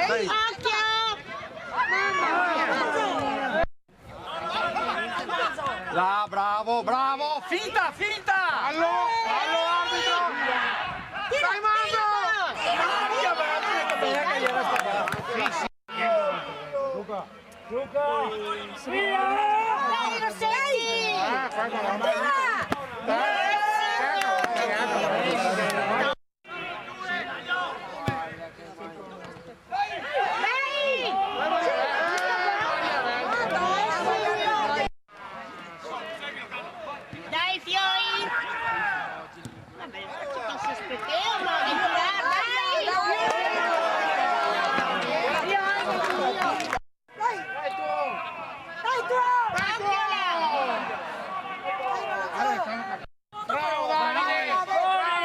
Occhio! Là, bravo, bravo! Finta, finta! Allo arbitro! Dai Mando! Luca! Dai, lo sei! Dai, Fioi! Vabbè, ci pensi aspettiamo di curare, dai! Dai, tu! Bravo Davide! Bravo Davide!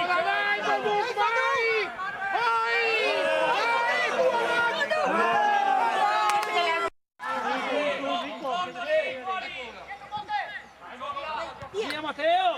Via Matteo!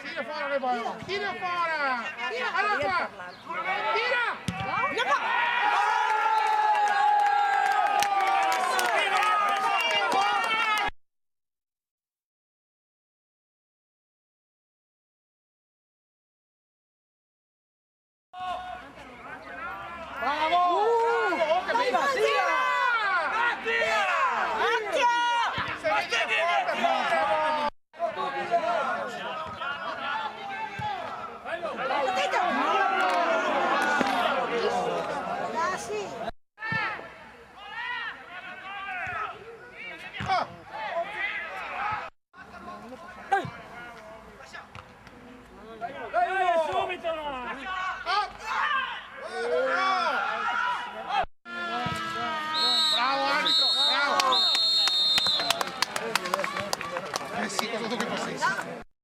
Tira fora, Lebão! Tira fora! Tira! Olha lá! Tira!